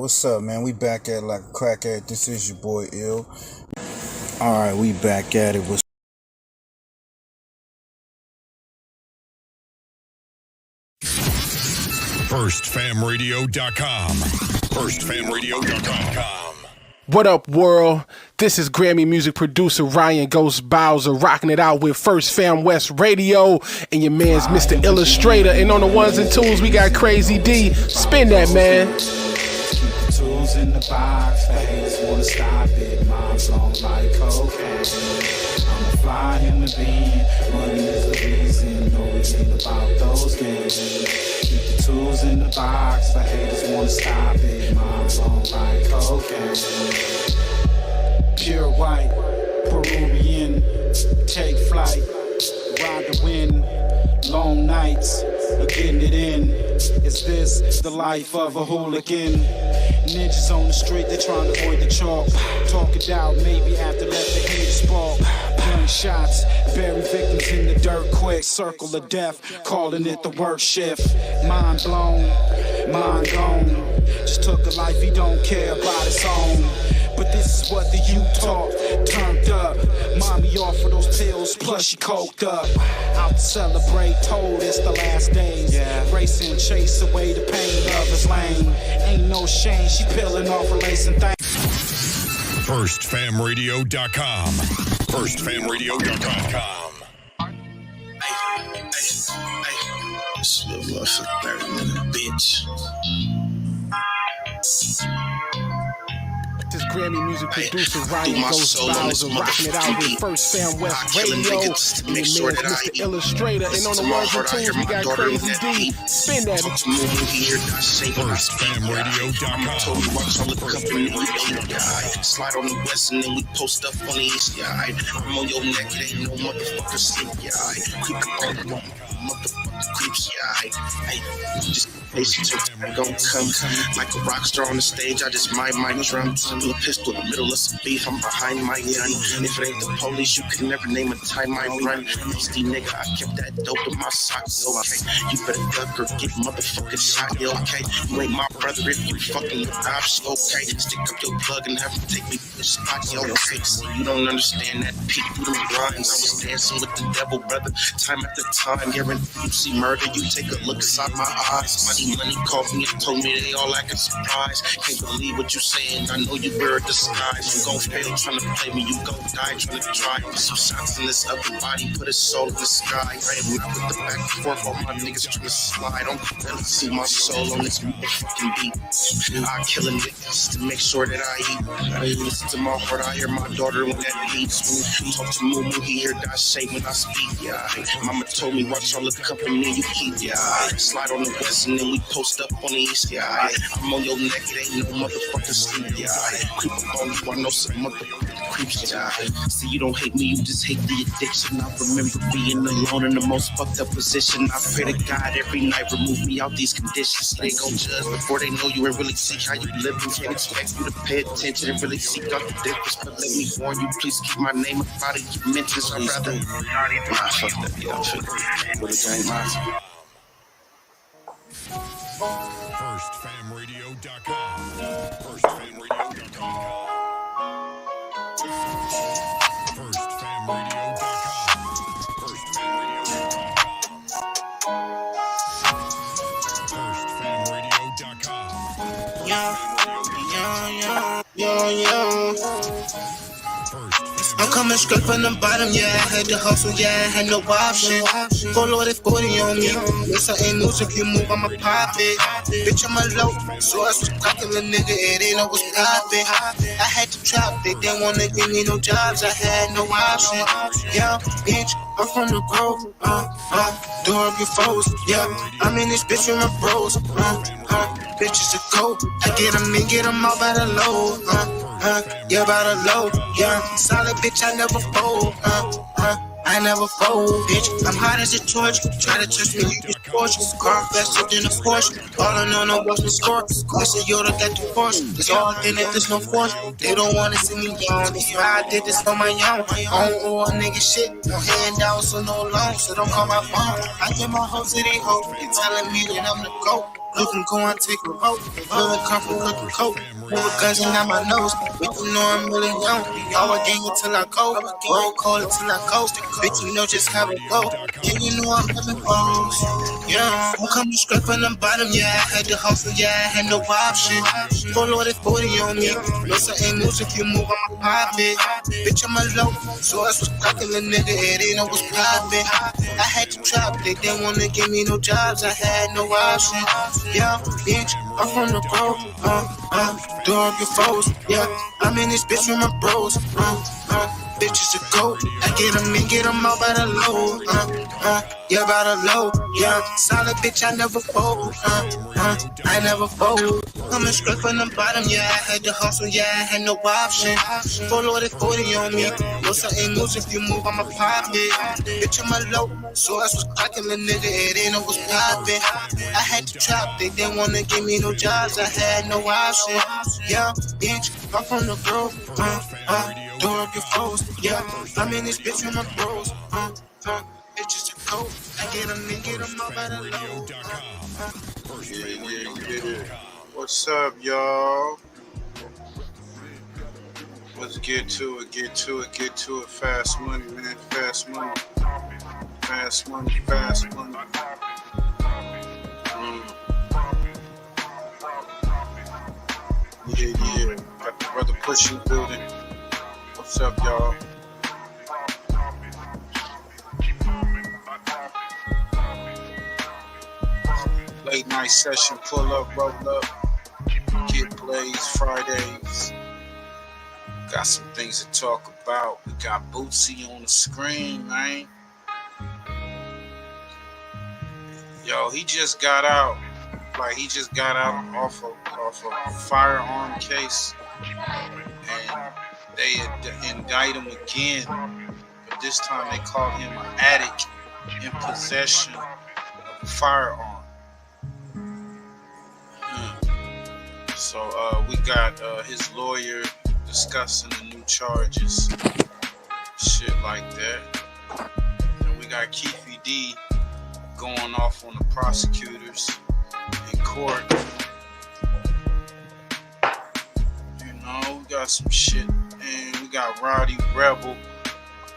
what's up, man? We back at like a crack at. This is your boy Ill. Alright, we back at it with FirstFamRadio.com. FirstFamRadio.com. What up, world? This is Grammy music producer Ryan Ghost Bowser rocking it out with First Fam West Radio and your man's Mr. Illustrator. And on the ones and twos, we got Crazy D. Spin that, man. Keep the tools in the box. The haters wanna stop it. Mom's long like cocaine. I'm a fly in the bean. Money is the reason. No, it ain't about those games. Keep the tools in the box. The haters wanna stop it. Mom's long like cocaine. Pure white, Peruvian. Take flight, ride the wind. Long nights, getting it in. Is this the life of a hooligan? Ninjas on the street, they're trying to avoid the chalk. Talk it out, maybe after let the heat spark. Gunshots, bury victims in the dirt quick. Circle of death, calling it the worst shift. Mind blown, mind gone. Just took a life he don't care about his own. But this is what the youth taught, turned up. Mommy offered those pills, plus she coked up. Out to celebrate, told it's the last days. Race and chase away the pain of his lane. Ain't no shame, she peeling off her lace and things. FirstFamRadio.com. FirstFamRadio.com. This little motherfucker better than a bitch. This is Grammy music producer Ryan Ghost Bowser rocking it out with First Fam West Radio and your man's Mr. Illustrator. And on the ones and twos, we got Crazy D. Spin that. FirstFamRadio.com. Slide on the west and then we post up on the east side. I'm on your neck, it ain't no motherfucker sleep, Creep up on the motherfucker creeps, Hey, just patience gon' come like a rock star on the stage. I just might drum. A pistol in the middle of some beef. I'm behind my gun. If it ain't the police, you can never name a time I run. Nasty nigga, I kept that dope in my socks. Okay, you better duck or get motherfucking shot. Yeah, okay, you ain't my brother if you fucking option. Okay, stick up your plug and have him take me to the spot. Yo, okay, see, you don't understand that peak through them blinds. I was dancing with the devil, brother. Time after time, guarantee you see murder. You take a look inside my eyes. Money called me and told me they all acting surprised. Can't believe what you saying. I know you wear a disguise. You gon' fail trying to play me. You gon' die trying to try. Some shots in this upper body, put his soul in the sky. I am not with the back and forth. All my niggas trying to slide. Don't really see my soul on this motherfucking beat. I kill a nigga just to make sure that I eat. I listen to my heart. I hear my daughter when that beats. When you talk to Moo, he hear that shake when I speak. Mama told me watch all the company you keep. Slide on the west and then we post up on the east. I'm on your neck. It ain't no motherfucking sleep. Creep up on you. I know some motherfucking creeps. See, you don't hate me. You just hate the addiction. I remember being alone in the most fucked up position. I pray to God every night, remove me out these conditions. They gon' judge before they know you and really see how you live. Can't expect you to pay attention and really seek out the difference. But let me warn you, please keep my name up out of your mentions. I'd rather fuck that. Yeah, for the game, FirstFamRadio.com. FirstFamRadio.com. FirstFamRadio.com. FirstFamRadio.com. I'm coming straight from the bottom, I had to hustle, I had no option. Go Lord, if 40 on me. Yes, I ain't news, if you move, I'ma pop it. Bitch, I'm a low, so I was cracking a nigga, it ain't no what's poppin'. I had to drop, they didn't wanna give me no jobs, I had no option. Yeah, bitch, I'm from the grove, door up your foes, I'm in this bitch with my bros, bitches are cold, I get them in, get them all by the load, yeah, by the load, solid bitch, I never fold, I never fold, bitch. I'm hot as a torch. Try to touch me, you get torches. Car faster than a Porsche. All I know, no watch me score. I said, yo, they got the force. It's all in it, there's no force. They don't wanna see me down. If I did this on my own, I don't owe a nigga shit. No handouts or no loans, so don't call my phone. I get my hoes to they hoes. They telling me that I'm the GOAT. You can go and take a vote. Feel it come from cooking coke. With guns in my nose. Bitch, you know I'm really young. I'll gang it till I go. Won't call it till I go. Bitch, you know just how it go. Yeah, you know I'm having balls. Yeah, I'm coming straight from the bottom. Yeah, I had to hustle. Yeah, I had no option. Go Lord, it's 40 on me. No certain moves if you move, I'ma pop it. Bitch, I'm a low. So I was cracking the nigga. It ain't no was popping. I had to drop. They didn't wanna give me no jobs. I had no option. Yeah, bitch, I'm from the road. Dog your foes. Yeah, I'm in this bitch with my bros. Bitches a goat. I get them in, get them out by the low. Yeah, by the low. Yeah, solid bitch, I never fold. I never fold. Coming straight from the bottom, yeah, I had to hustle, yeah, I had no option. Full loaded 40 on me. No certain moves, if you move, I'ma pop it. Bitch, I'm a low. So I was cracking the nigga, it ain't no was popping. I had to trap, they didn't wanna give me no jobs, I had no option. Yeah, bitch, I'm from the grove. Door up your foes. Yeah, I'm in this bitch with my bros. Bitches a coat. I get them in, get them out by the low. Yeah. What's up, y'all? Let's get to it. Fast money, man. Fast money. Yeah. Got the brother pushing building. What's up, y'all? Late night session, pull up, roll up, get Blaz Fridays. Got some things to talk about. We got Boosie on the screen, man. Yo, he just got out. Like, he just got out off a firearm case. And they indict him again. But this time they called him an addict in possession of a firearm. So we got his lawyer discussing the new charges. Shit like that. And we got Keefe D going off on the prosecutors in court. You know, we got some shit. And we got Rowdy Rebel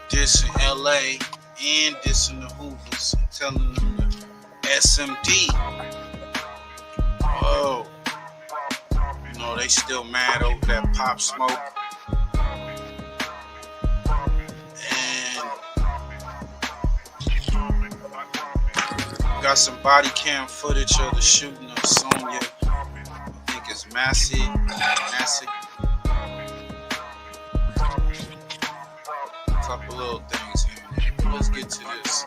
dissing LA and dissing the Hoovers and telling them the SMD. Oh. You know, they still mad over that Pop Smoke. And got some body cam footage of the shooting of Sonya. I think it's Massey. A couple little things here and there. But let's get to this.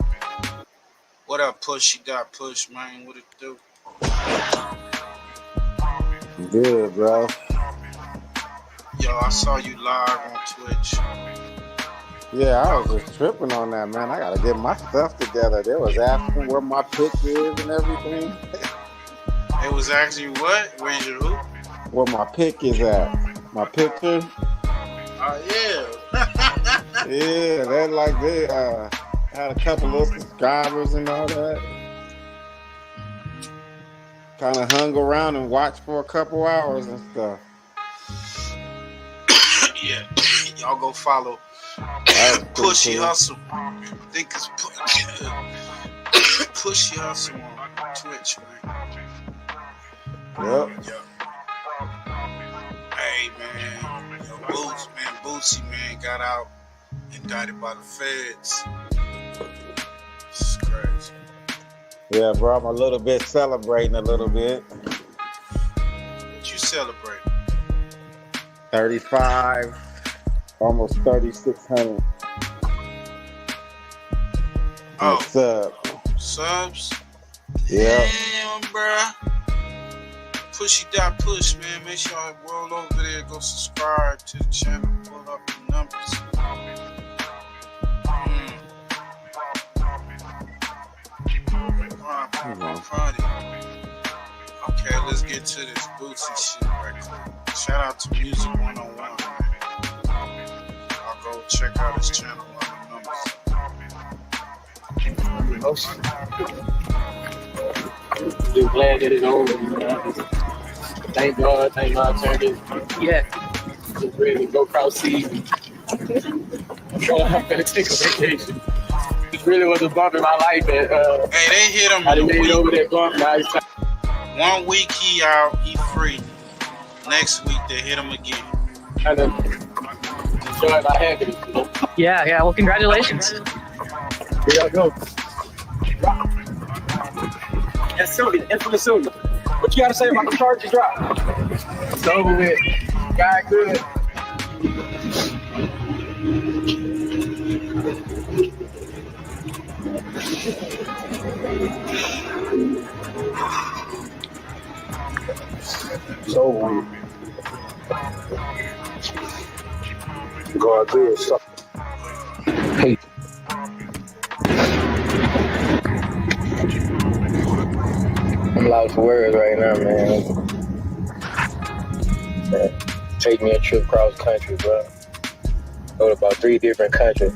What up, Pushy Dot Push, man? What it do? Good, bro. Yo, I saw you live on Twitch. Yeah, I was just tripping on that, man. I gotta get my stuff together. They was asking where my pick is and everything. It was asking you what? Where's your who? Where my pick is at. My picture. Oh, yeah. Yeah, they had a couple of subscribers and all that. Kind of hung around and watched for a couple hours and stuff. Yeah. Y'all go follow Pushy Hustle. I think it's Pushy Hustle on Twitch, man. Yep. Hey, man. Yo, Boosie, man, got out, indicted by the feds. This is crazy. Yeah, bro, I'm a little bit celebrating a little bit. What you celebrate? 35, almost 3,600. Oh, subs? Yeah. Damn, bruh. Pushy Dot Push, man. Make sure y'all roll over there, go subscribe to the channel, pull up the numbers. Friday. Okay, let's get to this Boosie shit right quick. Shout out to Music 101, man. I'll go check out his channel on the numbers. Just glad that it's over. You know? Thank God I turned it. Yeah. Just ready to go cross seas. I'm gonna take a vacation. It really was a bump in my life. And, hey, they hit him I in a made it week. over that bump. Now it's time. 1 week he out, he free. Next week they hit him again. And enjoy my happiness. You know? Yeah. Well, congratulations. Here y'all go. Yes, Sonya, infamous Sonya. What you gotta say about the charges drop? It's over with. God good. It's over with. God good. Hey. I'm lost for words right now, man. Take me a trip cross country, bro. Go to about 3 different countries.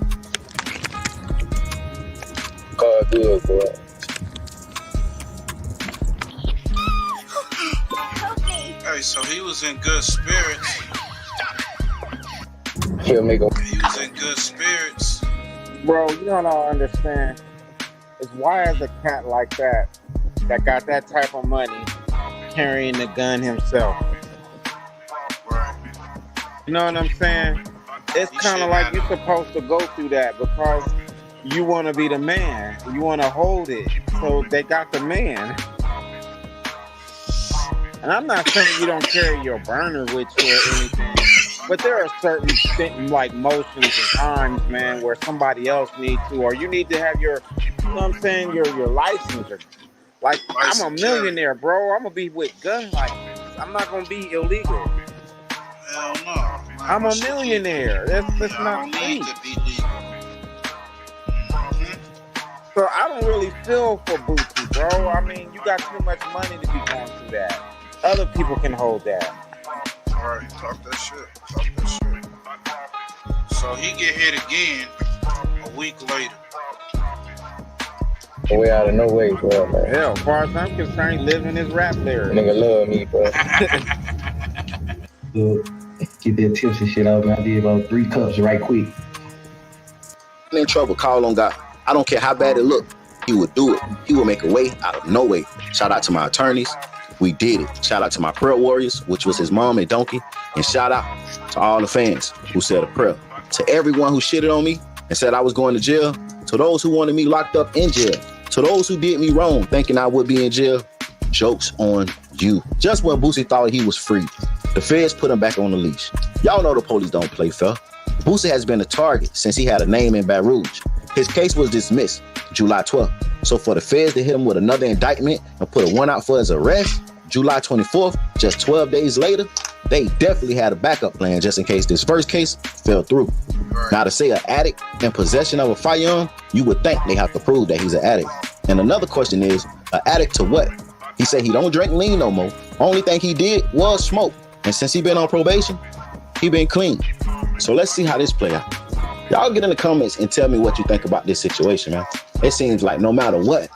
God good, boy. Hey, so he was in good spirits. He'll make a. He was in good spirits. Bro, you don't understand. Is why is a cat like that got that type of money carrying the gun himself? Right. You know what I'm saying? It's kind of like you're supposed to go through that because you want to be the man. You want to hold it. So they got the man. And I'm not saying you don't carry your burner with you or anything, but there are certain like motions and times, man, where somebody else needs to, or you need to have your, you know what I'm saying, your license. Like, I'm a millionaire, bro. I'm going to be with gun license. I'm not going to be illegal. Hell no. I'm a millionaire. That's not me. To be legal. So I don't really feel for Boosie, bro. I mean, you got too much money to be going through that. Other people can hold that. All right, talk that shit. So he get hit again a week later. Way out of no way, bro, man. Hell, as far as I'm concerned, he lives in his rap lyrics. Nigga love me, bro. Get that tipsy shit out, man. I did about 3 cups right quick. In trouble, call on God. I don't care how bad it looked. He would do it. He would make a way out of no way. Shout out to my attorneys. We did it. Shout out to my prayer warriors, which was his mom and Donkey. And shout out to all the fans who said a prayer. To everyone who shitted on me and said I was going to jail. To those who wanted me locked up in jail. To those who did me wrong, thinking I would be in jail. Joke's on you. Just when Boosie thought he was free, the feds put him back on the leash. Y'all know the police don't play fair. Boosie has been a target since he had a name in Baton Rouge. His case was dismissed July 12th. So for the feds to hit him with another indictment and put a warrant out for his arrest, July 24th, just 12 days later, they definitely had a backup plan just in case this first case fell through. Now to say an addict in possession of a firearm, you would think they have to prove that he's an addict. And another question is, an addict to what? He said he don't drink lean no more. Only thing he did was smoke. And since he been on probation, he been clean. So let's see how this play out. Y'all get in the comments and tell me what you think about this situation, man. It seems like no matter what,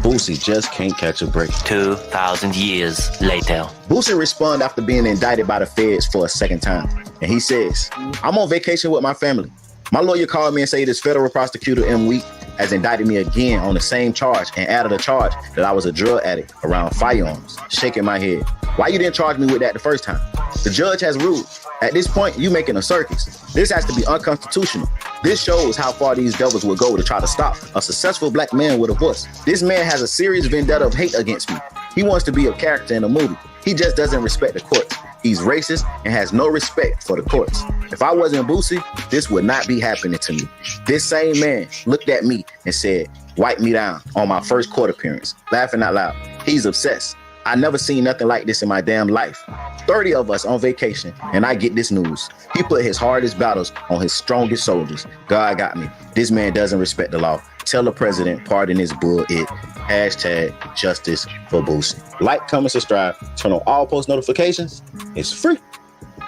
Boosie just can't catch a break. 2,000 years later. Boosie responded after being indicted by the feds for a second time. And he says, I'm on vacation with my family. My lawyer called me and said this federal prosecutor M. Week has indicted me again on the same charge and added a charge that I was a drug addict around firearms. Shaking my head. Why you didn't charge me with that the first time? The judge has ruled. At this point, you making a circus. This has to be unconstitutional. This shows how far these devils will go to try to stop a successful black man with a voice. This man has a serious vendetta of hate against me. He wants to be a character in a movie. He just doesn't respect the courts. He's racist and has no respect for the courts. If I wasn't Boosie, this would not be happening to me. This same man looked at me and said, wipe me down on my first court appearance, laughing out loud. He's obsessed. I never seen nothing like this in my damn life. 30 of us on vacation, and I get this news. He put his hardest battles on his strongest soldiers. God got me. This man doesn't respect the law. Tell the president, pardon his bull it. # justice for Boosie. Like, comment, subscribe. Turn on all post notifications. It's free.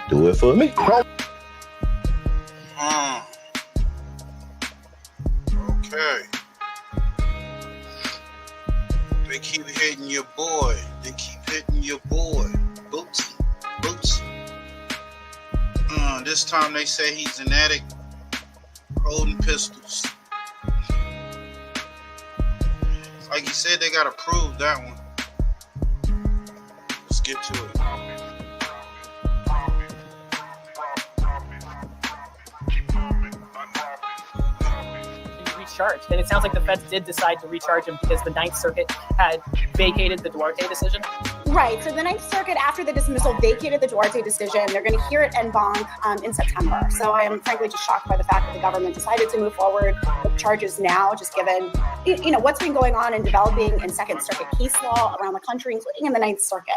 Do it for me. Okay. They They keep hitting your boy. They keep hitting your boy. Boosie. This time they say he's an addict holding pistols. Like you said, they gotta prove that one. Let's get to it. Recharged, and it sounds like the feds did decide to recharge him because the Ninth Circuit had vacated the Duarte decision. Right. So the Ninth Circuit, after the dismissal, vacated the Duarte decision. They're going to hear it en banc in September. So I am frankly just shocked by the fact that the government decided to move forward with charges now, just given what's been going on in developing in Second Circuit case law around the country, including in the Ninth Circuit.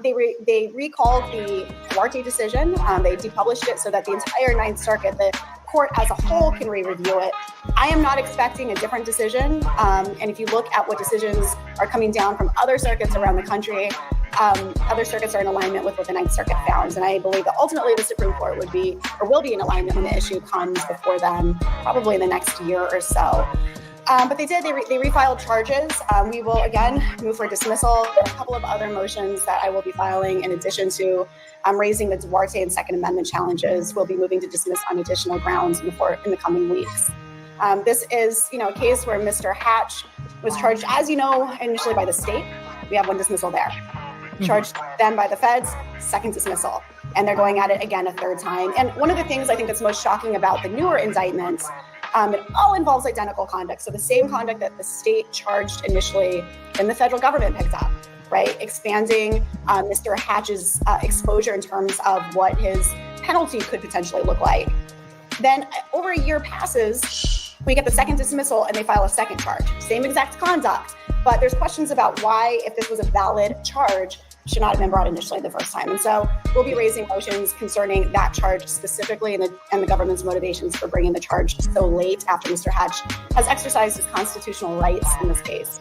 They recalled the Duarte decision. They depublished it so that the entire Ninth Circuit, the court as a whole, can re-review it. I am not expecting a different decision. And if you look at what decisions are coming down from other circuits around the country, other circuits are in alignment with what the Ninth Circuit found. And I believe that ultimately the Supreme Court will be in alignment when the issue comes before them, probably in the next year or so. But they refiled charges. We will again move for dismissal. There are a couple of other motions that I will be filing in addition to raising the Duarte and Second Amendment challenges. We'll be moving to dismiss on additional grounds in the coming weeks. This is, a case where Mr. Hatch was charged, as you know, initially by the state. We have one dismissal there. Charged then by the feds, second dismissal. And they're going at it again a third time. And one of the things I think that's most shocking about the newer indictments, it all involves identical conduct. So the same conduct that the state charged initially and the federal government picked up, right? Expanding Mr. Hatch's exposure in terms of what his penalty could potentially look like. Then over a year passes, we get the second dismissal and they file a second charge. Same exact conduct, but there's questions about why, if this was a valid charge, should not have been brought initially the first time. And so we'll be raising motions concerning that charge specifically and the government's motivations for bringing the charge so late after Mr. Hatch has exercised his constitutional rights in this case.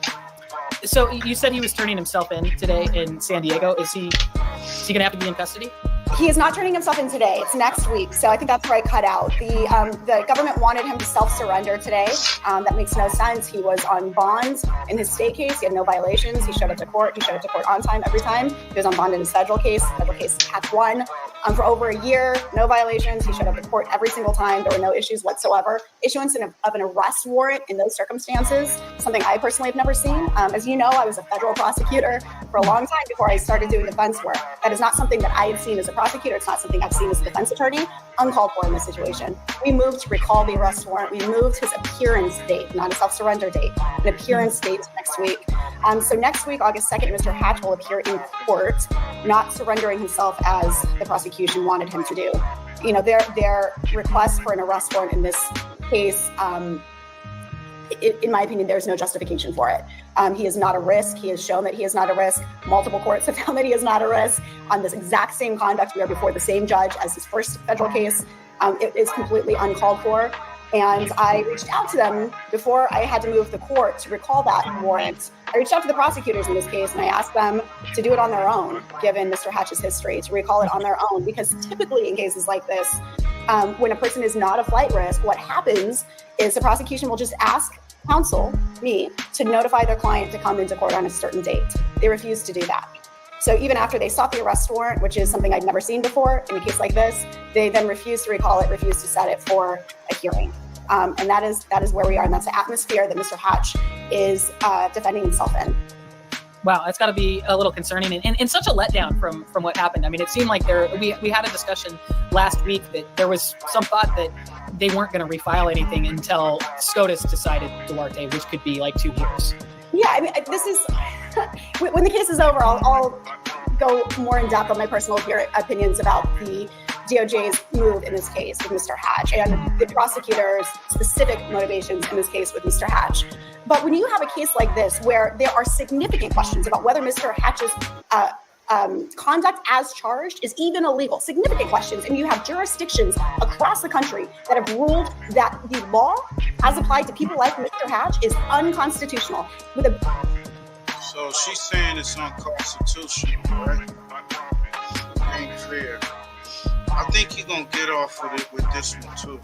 So you said he was turning himself in today in San Diego. Is he going to have to be in custody? He is not turning himself in today. It's next week. So I think that's where I cut out. The government wanted him to self-surrender today. That makes no sense. He was on bond in his state case. He had no violations. He showed up to court. He showed up to court on time every time. He was on bond in his federal case. Federal case Catch 1. For over a year, no violations. He showed up to court every single time. There were no issues whatsoever. Issuance of an arrest warrant in those circumstances, something I personally have never seen. As you know, I was a federal prosecutor for a long time before I started doing defense work. That is not something that I had seen as a prosecutor. It's not something I've seen as a defense attorney. Uncalled for in this situation. We moved to recall the arrest warrant. We moved his appearance date, not a self-surrender date, an appearance date next week. So next week, August 2nd, Mr. Hatch will appear in court, not surrendering himself as the prosecution wanted him to do. Their request for an arrest warrant in this case, in my opinion, there's no justification for it. He is not a risk. He has shown that he is not a risk. Multiple courts have found that he is not a risk. On this exact same conduct, we are before the same judge as his first federal case. It is completely uncalled for. And I reached out to them before I had to move the court to recall that warrant. I reached out to the prosecutors in this case, and I asked them to do it on their own, given Mr. Hatch's history, to recall it on their own. Because typically in cases like this, when a person is not a flight risk, what happens is the prosecution will just ask counsel, me, to notify their client to come into court on a certain date. They refuse to do that. So even after they sought the arrest warrant, which is something I'd never seen before in a case like this, they then refuse to recall it, refuse to set it for a hearing. And that is where we are. And that's the atmosphere that Mr. Hatch is defending himself in. Wow, that's got to be a little concerning and such a letdown from what happened. I mean, it seemed like we had a discussion last week that there was some thought that they weren't going to refile anything until SCOTUS decided Duarte, which could be like 2 years. Yeah, I mean, this is when the case is over, I'll go more in depth on my personal opinions about the DOJ's move in this case with Mr. Hatch and the prosecutor's specific motivations in this case with Mr. Hatch. But when you have a case like this where there are significant questions about whether Mr. Hatch's conduct as charged is even illegal, significant questions, and you have jurisdictions across the country that have ruled that the law as applied to people like Mr. Hatch is unconstitutional. So she's saying it's unconstitutional, right? Ain't fair. I think he's gonna get off with it with this one too.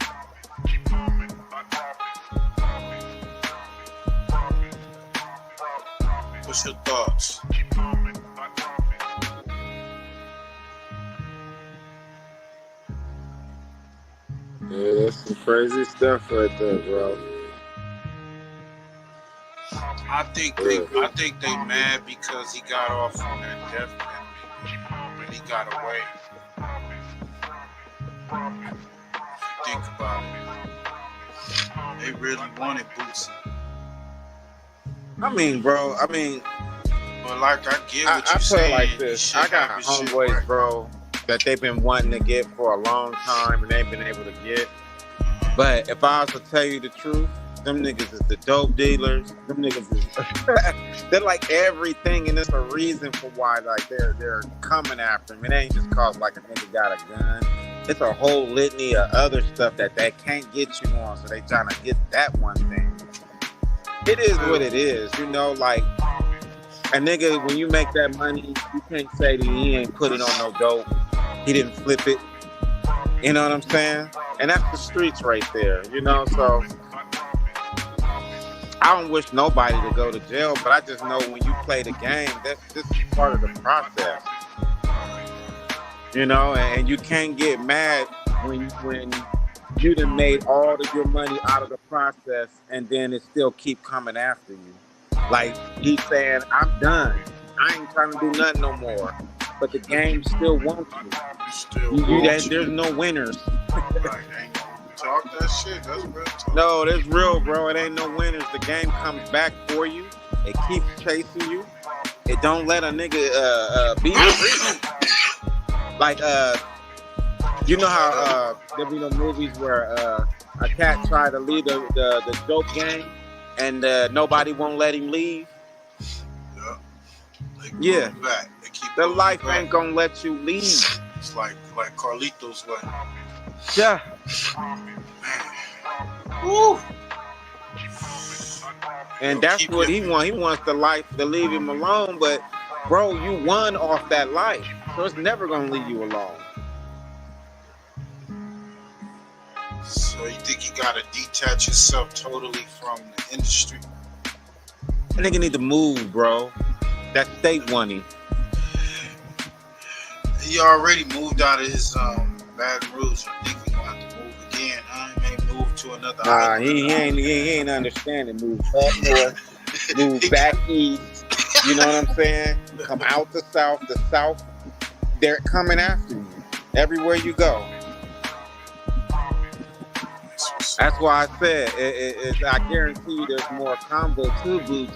But What's your thoughts? Yeah, that's some crazy stuff right there, bro. I think they mad because he got off on that death penalty and he got away. Think about it. They really wanted Boosie. I mean, bro. But like I get what I you're feel saying. like this. I got homeboys, bro, that they've been wanting to get for a long time and they've been able to get. But if I was to tell you the truth, them niggas is the dope dealers. Them niggas is they're like everything, and it's a reason for why like they're coming after him. It ain't just cause like a nigga got a gun. It's a whole litany of other stuff that they can't get you on, so they trying to get that one thing. It is what it is, you know. Like a nigga, when you make that money, you can't say that he ain't put it on no dope. He didn't flip it. You know what I'm saying? And that's the streets right there, you know. So I don't wish nobody to go to jail, but I just know when you play the game, this is part of the process. You know, and you can't get mad when you done made all of your money out of the process and then it still keep coming after you. Like he's saying, I'm done. I ain't trying to do nothing no more. But the game still wants you. There's no winners. Talk that shit. That's real talk. No, that's real, bro. It ain't no winners. The game comes back for you. It keeps chasing you. It don't let a nigga beat you. Like, you know how there be no movies where a cat try to lead the dope gang and nobody won't let him leave? Yeah. Back. The life ain't gonna let you leave. It's like Carlito's way. Yeah. Woo. And that's what he wants. He wants the life to leave him alone, but bro, you won off that life. So it's never gonna leave you alone. So you think you gotta detach yourself totally from the industry? That nigga need to move, bro. That state money. He already moved out of his Baton Rouge. I think he's gonna have to move again, huh? He may move to another island. He ain't understanding. Move up north, move back east. You know what I'm saying? Come out the south. They're coming after you everywhere you go. That's why I said I guarantee you there's more combo to Boosie.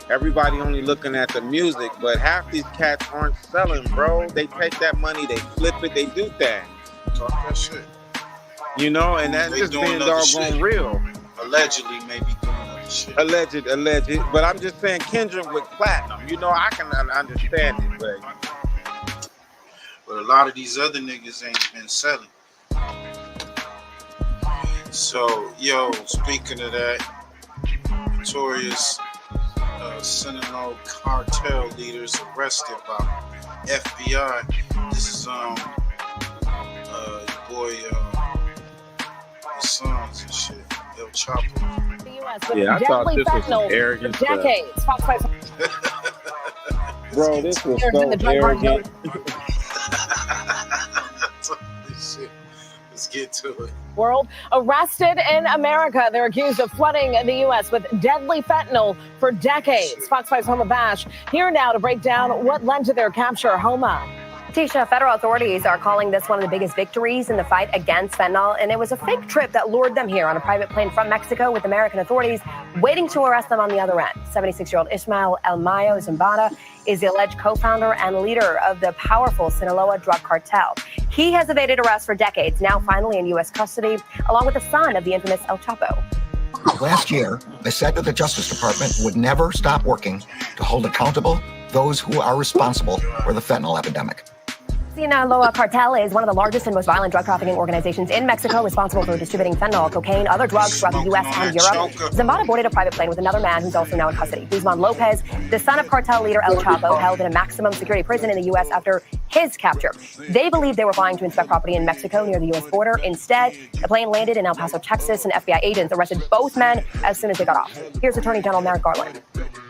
Everybody only looking at the music, but half these cats aren't selling, bro. They take that money, they flip it, they do things. Talk that shit. You know, and that's just being doggone real. Allegedly, maybe doing other shit. Alleged. But I'm just saying, Kendrick with platinum. You know, I can understand it, but a lot of these other niggas ain't been selling. So, yo, speaking of that, notorious Sinaloa cartel leaders arrested by FBI. This is your boy, his sons and shit, El Chapo. The U.S. with yeah, I thought deadly this was some fentanyl arrogant for decades. Fox 5. Bro, this was so arrogant. Shit. Let's get to it. World arrested in America. They're accused of flooding the U.S. with deadly fentanyl for decades. Fox 5's Homa Bash here now to break down what led to their capture. Homa. Tisha, federal authorities are calling this one of the biggest victories in the fight against fentanyl, and it was a fake trip that lured them here on a private plane from Mexico with American authorities waiting to arrest them on the other end. 76-year-old Ismael El Mayo Zambada is the alleged co-founder and leader of the powerful Sinaloa drug cartel. He has evaded arrest for decades, now finally in U.S. custody, along with the son of the infamous El Chapo. Last year, they said that the Justice Department would never stop working to hold accountable those who are responsible for the fentanyl epidemic. Sinaloa cartel is one of the largest and most violent drug trafficking organizations in Mexico, responsible for distributing fentanyl, cocaine, other drugs throughout the U.S. and Europe. Zambada boarded a private plane with another man who's also now in custody. Guzman Lopez, the son of cartel leader El Chapo, held in a maximum security prison in the U.S. after his capture. They believe they were flying to inspect property in Mexico near the U.S. border. Instead, the plane landed in El Paso, Texas, and FBI agents arrested both men as soon as they got off. Here's Attorney General Merrick Garland.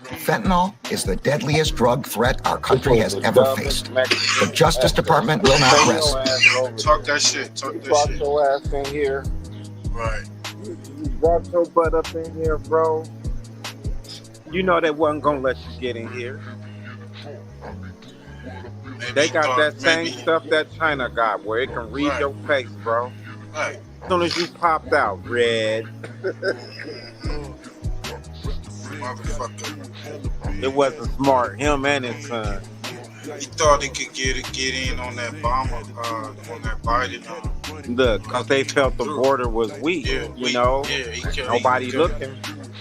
Fentanyl is the deadliest drug threat our country has ever faced. The Justice Department will not rest. Talk that shit. Talk that brought shit. your ass in here. Right. You brought your butt up in here, bro. You know they wasn't gonna let you get in here. Maybe They got thought- that same maybe- stuff that China got, where it can read Right. your face, bro. Right. As soon as you popped out, red. Motherfucker. It wasn't smart. Him and his son. He thought he could get in on that bomber, on that Biden. Look, because they felt the border was weak, you know? Yeah, he could. Nobody looking.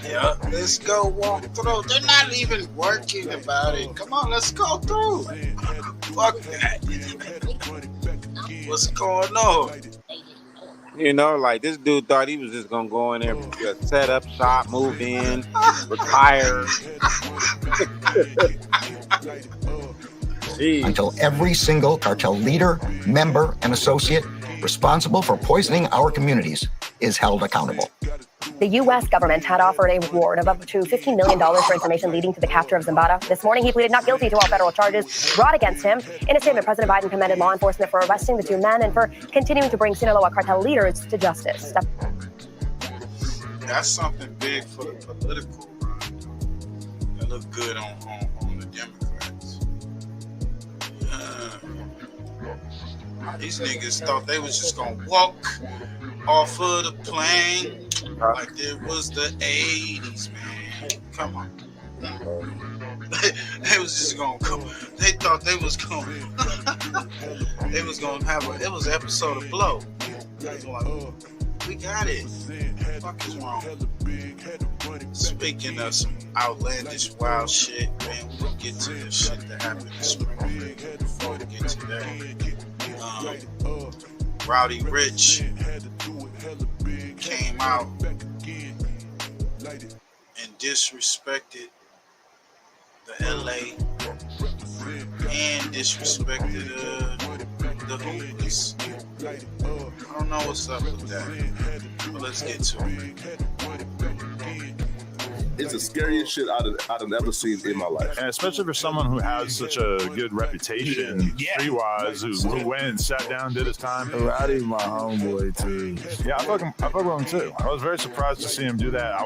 Yeah, let's go walk through. They're not even working about it. Come on, let's go through. Fuck that. What's going on? You know, like this dude thought he was just gonna go in there, just set up shop, move in, retire. Until every single cartel leader, member, and associate responsible for poisoning our communities is held accountable. The U.S. government had offered a reward of up to $15 million for information leading to the capture of Zambada. This morning, he pleaded not guilty to all federal charges brought against him. In a statement, President Biden commended law enforcement for arresting the two men and for continuing to bring Sinaloa cartel leaders to justice. That's something big for the political run. That look good on the Democrats. These niggas thought they was just gonna walk off of the plane like it was the 80s, man. Come on. They was just gonna come. They thought they was gonna they was gonna have it was an episode of Blow. They was like, we got it. What the fuck is wrong? Speaking of some outlandish wild shit, man, we'll get to the shit that happened in Springfield. Before we get to that, Rowdy Rich came out and disrespected the LA and disrespected the Hoopers. I don't know what's up with that, but let's get to it. It's the scariest shit I've ever seen in my life. And especially for someone who has such a good reputation, street-wise, who went and sat down, did his time. Rowdy's my homeboy, too. Yeah, I fuck with him, too. I was very surprised to see him do that.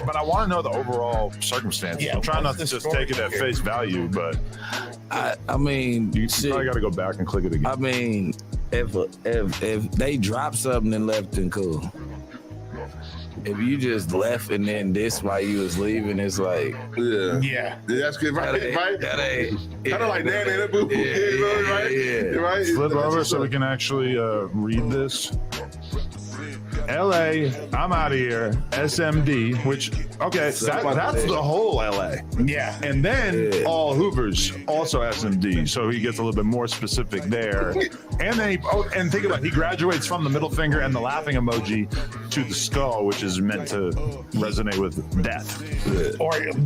But I want to know the overall circumstances. Yeah, I'm trying not to just take it at face value, but I mean, you probably got to go back and click it again. I mean, if they dropped something and left, then cool. If you just left and then this while you was leaving, it's like, yeah, that's good, right? That ain't kind of like Nanny and Boo Boo, right? Flip over so we can actually read this. LA, I'm out of here. SMD, which, okay, that's the whole LA. Yeah. And then all Hoovers, also SMD. So he gets a little bit more specific there. And then and think about it, he graduates from the middle finger and the laughing emoji to the skull, which is meant to resonate with death.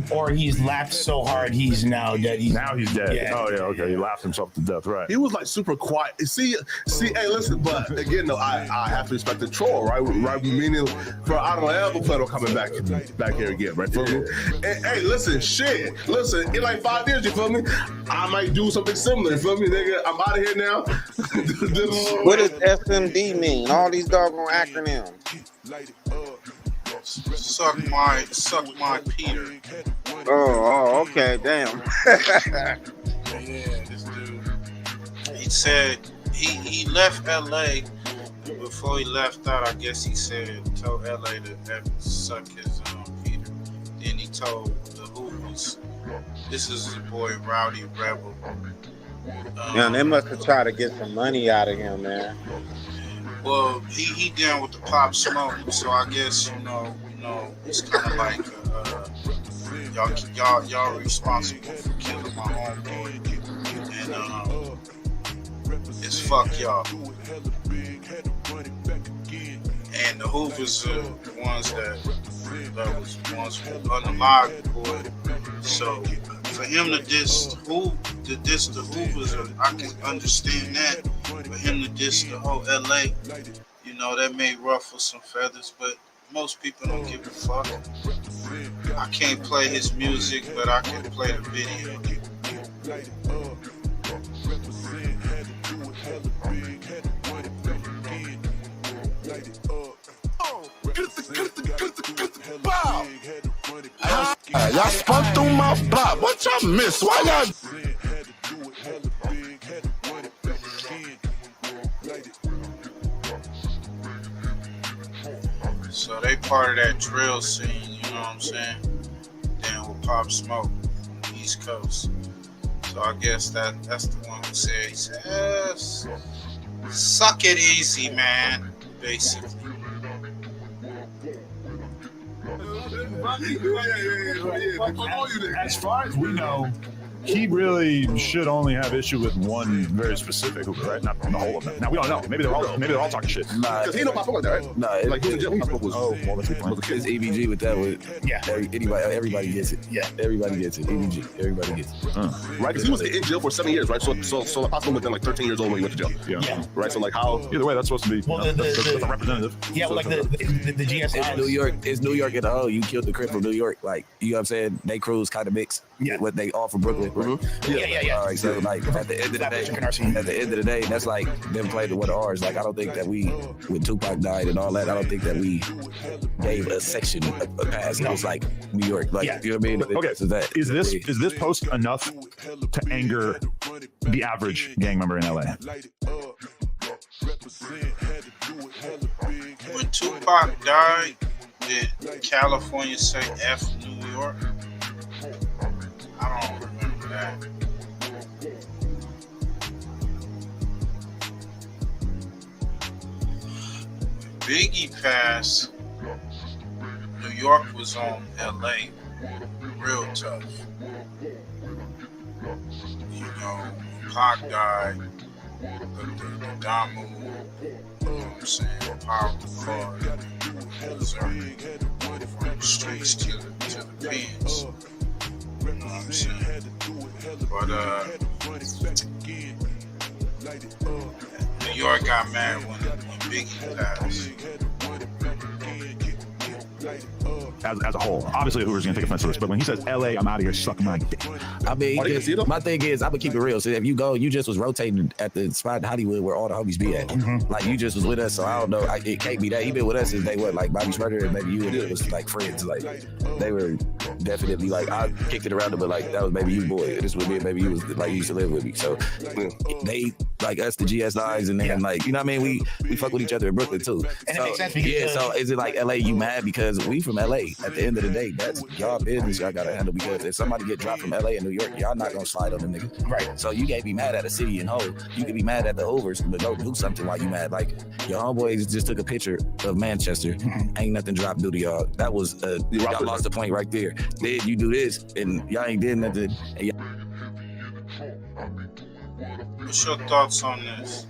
Or he's laughed so hard he's now dead. Now he's dead. Yeah. Oh, yeah, okay. He laughed himself to death, right. He was like super quiet. See, hey, listen, but again, though, I have to respect the troll, right? Right, meaning for I don't ever plan on coming back here again, right? Feel me? And, hey, listen, in like 5 years, you feel me? I might do something similar, you feel me, nigga? I'm out of here now. What does SMD mean? All these doggone acronyms. Suck my Peter. Oh, okay, damn. Yeah, this dude. He said he left LA. Before he left out, I guess he told LA to suck his Peter. Then he told the Hoopers, this is his boy Rowdy Rebel. Yeah, they must have tried to get some money out of him, man. Well, he down with the Pop Smoke, so I guess you know it's kind of like y'all responsible for killing my homeboy, and it's fuck y'all. And the Hoovers are the ones that was once unalive boy. So For him to diss the Hoovers, I can understand that. For him to diss the whole LA, you know, that may ruffle some feathers, but most people don't give a fuck. I can't play his music, but I can play the video. Y'all spun through my block. What y'all miss? Why y'all? So they part of that drill scene, you know what I'm saying? Down with Pop Smoke on the East Coast. So I guess that's the one who said, he said, yes, suck it easy, man, basically. As far as we know, he really should only have issue with one very specific Hoover, right? Not the whole of them. Now we don't know. Maybe they're all talking shit. Because he know Pop Smoke like that, right? Nah, like he was in jail. Pop Smoke was. Oh, well, that's a point. It's EBG with that. Everybody gets it. Yeah, everybody gets it. EBG, everybody gets it. Right, because he was in jail for 7 years, right? So Pop Smoke was then like 13 years old when he went to jail. Yeah. Right. So like how? Either way, that's supposed to be the representative. Yeah, well, like the GS. It's New York. It's New York in the whole. You killed the Crip from New York. Like, you know what I'm saying? They crews kind of mix. Yeah. What they all from Brooklyn. Mm-hmm. Yeah. All right, so like at the end of the day, that's like them playing to one of ours. Like I don't think that we, when Tupac died and all that, I don't think that we gave a section a pass. It was like New York, like you know what I mean. Okay, so that is this post enough to anger the average gang member in LA? When Tupac died, did California say F New York? I don't remember that. Biggie passed, New York was on LA real tough. You know, Pac died, the Damu, you know what I'm saying, powerful car, Missouri, from the streets to the pens. You know what I'm saying? But New York got mad when Biggie passed. As a whole, obviously Hoover's gonna take offense to this, but when he says LA, I'm out of here, suck my dick. I mean, my thing is, I'm gonna keep it real. So if you go, you just was rotating at the spot in Hollywood where all the homies be at. Mm-hmm. Like you just was with us, so I don't know. It can't be that. He been with us since they what, like Bobby Schmurder and maybe you and him was like friends. Like they were definitely like I kicked it around, but like that was maybe you boy. This was me, maybe you was like you used to live with me. So they like us, the GS9s, and then like you know what I mean. We fuck with each other in Brooklyn too. And so, it makes sense because so is it like LA? You mad because we from LA? At the end of the day, that's y'all business. Y'all gotta handle because if somebody get dropped from LA and New York, y'all not gonna slide on them niggas. Right. So you can't be mad at the city and whole. You can be mad at the Hoovers, but go do something while you mad. Like your homeboys just took a picture of Manchester. Ain't nothing dropped due to y'all. That was y'all lost the point right there. Then you do this and y'all ain't did nothing. And What's your thoughts on this?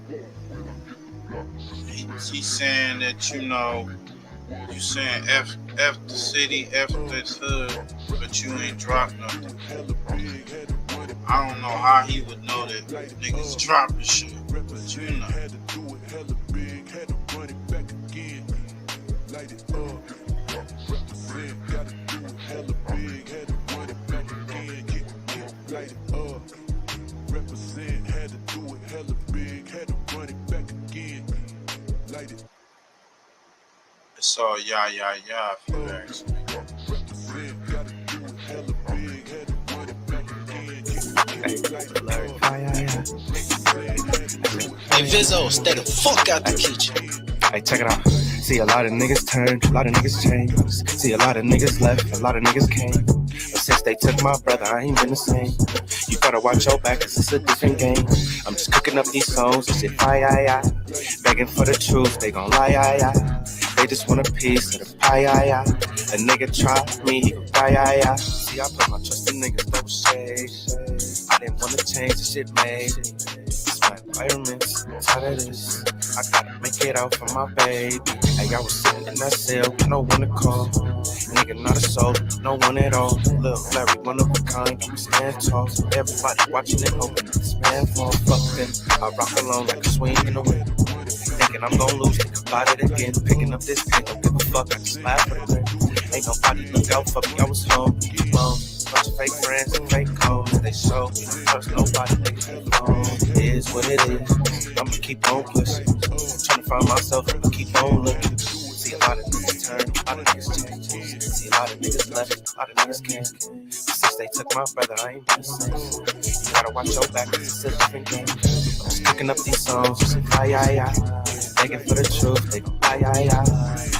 He's saying that, you know, you saying F the city, F this hood, but you ain't dropped nothing. I don't know how he would know that niggas dropping shit, but you know. It's all yeah, if you ask me. Hey Vizzo, stay the fuck out the kitchen. Hey, check it out. See a lot of niggas turned, a lot of niggas changed. See a lot of niggas left, a lot of niggas came. But since they took my brother, I ain't been the same. You gotta watch your back, cause it's a different game. I'm just cooking up these songs, this shit fire, begging for the truth, they gon' lie, They just want a piece of the pie, A nigga try me, he gon' die, See, I put my trust in niggas, don't shade. I didn't wanna change, the shit made. It's my Vitamins, that's how that is. I gotta make it out for my baby. Hey, I was sitting in that cell with no one to call. Nigga, not a soul, no one at all. Little Larry, one of a kind, I'ma stand tall. Everybody watching and hoping this man fall. Fuck them, I rock alone like a swing in the wind. Thinking I'm gon' lose, think about it again. Picking up this pen, don't give a fuck, I just laugh at it. Ain't nobody look out for me, I was home. Bunch of fake friends and fake codes, they show. Trust nobody, niggas alone. It is what it is, I'ma keep on pushing. Trying to find myself, I'ma keep on looking. See a lot of niggas turn, a lot of niggas change. See a lot of niggas left, a lot of niggas came. Since they took my brother, I ain't been the same. You gotta watch your back, it's a different game. I'm just picking up these songs, ay, ay, ay. Begging for the truth, they go, ay, ay, ay.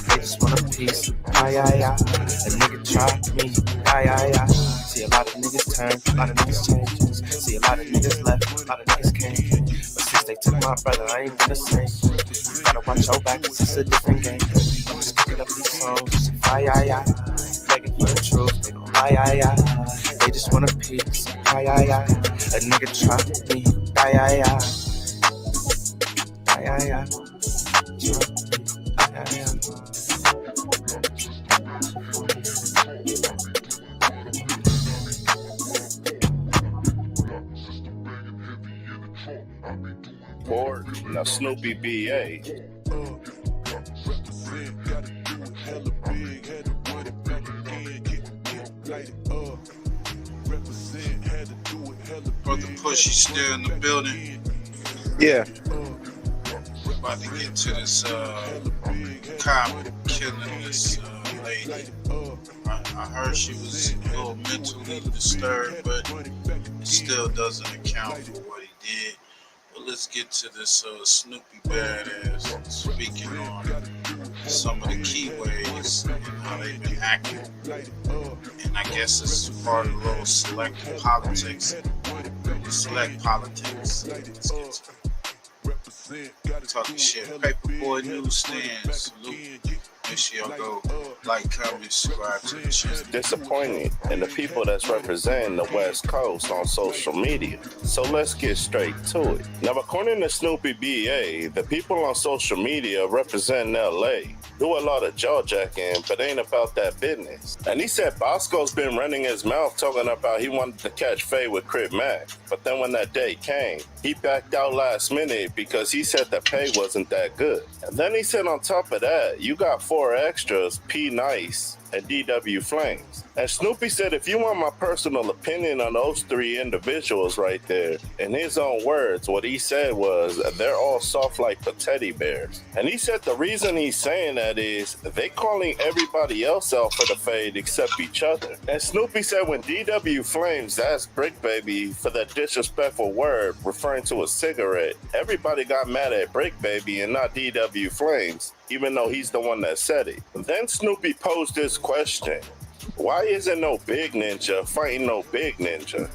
They just want a piece, ay, ay, ay. A nigga tried me, ay, ay, ay. See a lot of niggas turn, a lot of niggas change. See a lot of niggas left, a lot of niggas came. But since they took my brother, I ain't been the same. You gotta watch your back, cause it's a different game. I'm just picking up these songs, ay, ay, ay. Begging for the truth, they go, ay, ay, ay. They just want a piece, ay, ay, ay. A nigga tried me, ay, ay, ay. Ay, ay, ay. Or now Snoopy BA. Brother Pushy still in the building. Yeah. About to get to this cop killing this lady. I heard she was a little mentally disturbed, but it still doesn't account for what he did. But let's get to this Snoopy Badazz speaking on some of the key ways and how they've been acting. And I guess this is part of the little select politics. Select politics. Let's get to it. Talking shit. Paperboy Newsstand. Salute. Make sure y'all go like, comment, subscribe to the channel. Disappointed in the people that's representing the West Coast on social media. So let's get straight to it. Now, according to Snoopy BA, the people on social media representing LA do a lot of jaw jacking, but ain't about that business. And he said Bosco's been running his mouth talking about he wanted to catch Faye with Crip Mac. But then when that day came, he backed out last minute because he said the pay wasn't that good. And then he said on top of that, you got 4 extras, P Nice and DW Flames. And Snoopy said, if you want my personal opinion on those 3 individuals right there, in his own words, what he said was, they're all soft like the teddy bears. And he said the reason he's saying that is, they calling everybody else out for the fade except each other. And Snoopy said when DW Flames asked Brick Baby for that disrespectful word referring to a cigarette, everybody got mad at Brick Baby and not DW Flames, even though he's the one that said it. Then Snoopy posed this question: why isn't no big ninja fighting no big ninja?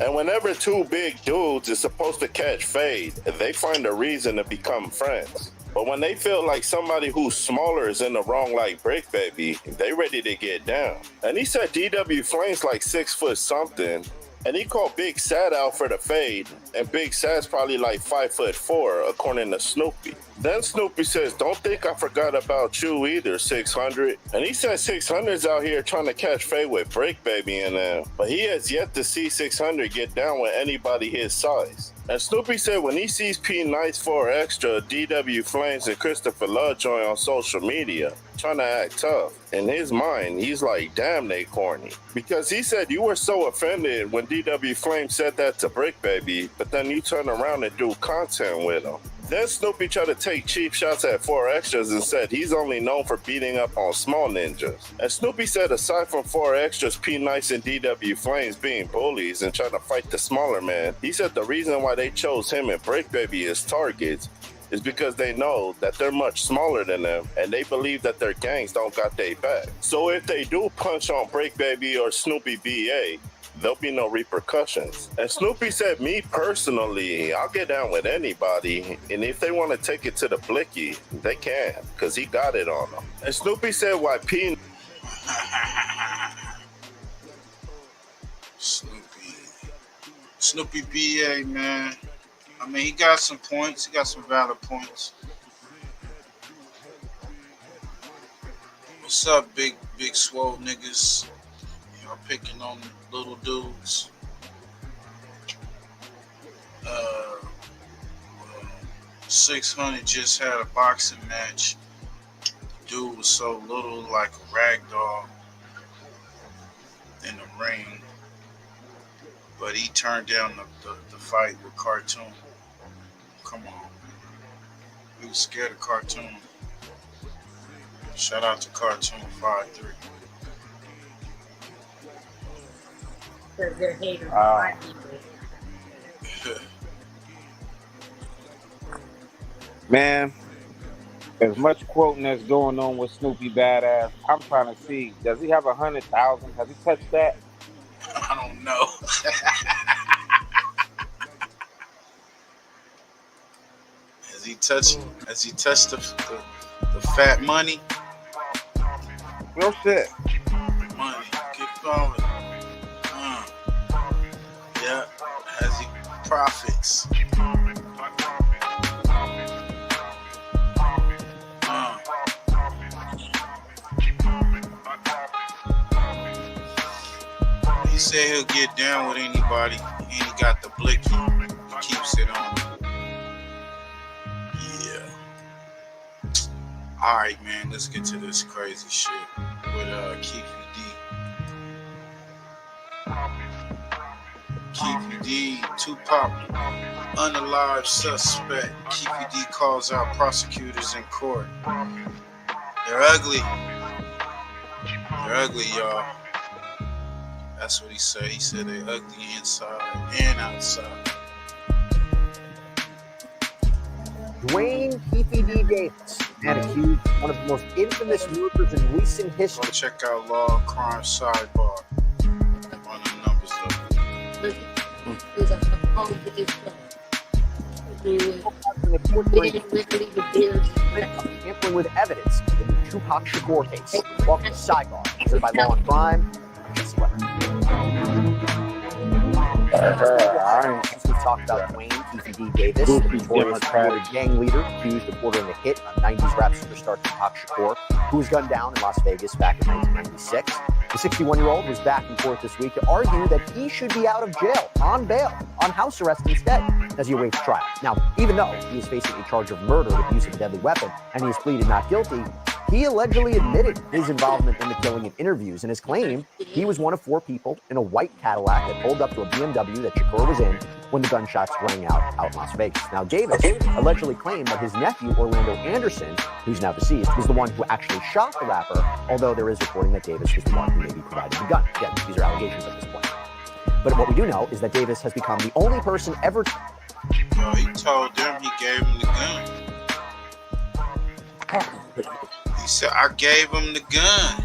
And whenever 2 big dudes is supposed to catch fade, they find a reason to become friends. But when they feel like somebody who's smaller is in the wrong like Brick Baby, they ready to get down. And he said DW Flames like 6 foot something, and he called Big Sad out for the fade, and Big Sad's probably like 5'4", according to Snoopy. Then Snoopy says, don't think I forgot about you either, 600. And he said 600's out here trying to catch Faye with Brick Baby and them, but he has yet to see 600 get down with anybody his size. And Snoopy said when he sees P Nice 4 Extra, DW Flames, and Christopher Lovejoy on social media trying to act tough, in his mind, he's like, damn, they corny. Because he said you were so offended when DW Flames said that to Brick Baby, but then you turn around and do content with him. Then Snoopy tried to take cheap shots at 4 Extras and said he's only known for beating up on small ninjas. And Snoopy said aside from 4 Extras, P Nice and DW Flames being bullies and trying to fight the smaller man, he said the reason why they chose him and Brick Baby as targets is because they know that they're much smaller than them and they believe that their gangs don't got their back. So if they do punch on Brick Baby or Snoopy BA, there'll be no repercussions. And Snoopy said, me personally, I'll get down with anybody, and if they want to take it to the blicky, they can, because he got it on them. And Snoopy said why P... Snoopy BA, man. I mean, he got some points. He got some valid points. What's up, big swole niggas? Y'all picking on little dudes. 600 just had a boxing match. The dude was so little, like a rag doll in the ring. But he turned down the fight with Cartoon. Come on. He was scared of Cartoon. Shout out to Cartoon 5-3. They're haters. Man, as much quoting that's going on with Snoopy Badazz, I'm trying to see, does he have 100,000? Has he touched that? I don't know. Has he touched the fat money? Real shit. Money. Keep going. Yeah. Has he profits? He said he'll get down with anybody, and he got the blicky. He keeps it on. Yeah. All right, man. Let's get to this crazy shit with Keefe D. Keefe D. Tupac, unalive suspect. Keefe D. calls out prosecutors in court. They're ugly. They're ugly, y'all. That's what he said. He said they're ugly inside and outside. Dwayne Keefe D. Davis had accused one of the most infamous murders in recent history. Go check out Law and Crime Sidebar. One of the numbers up. Tampering with evidence in the Tupac Shakur case. Welcome to Sidebar, presented by Law and Crime. We've talked about Dwayne Keefe D. Davis, the notorious gang leader accused of ordering a hit on 90s rap superstar Tupac Shakur, who was gunned down in Las Vegas back in 1996. The 61-year-old was back in court this week to argue that he should be out of jail on bail, on house arrest instead, as he awaits trial. Now, even though he is facing a charge of murder with use of a deadly weapon and he has pleaded not guilty, he allegedly admitted his involvement in the killing in interviews and has claimed he was one of 4 people in a white Cadillac that pulled up to a BMW that Shakur was in when the gunshots rang out in Las Vegas. Now, Davis allegedly claimed that his nephew, Orlando Anderson, who's now deceased, was the one who actually shot the rapper, although there is reporting that Davis was the one who maybe provided the gun. Again, these are allegations at this point. But what we do know is that Davis has become the only person ever... Yo, he told them he gave him the gun. He said, I gave him the gun.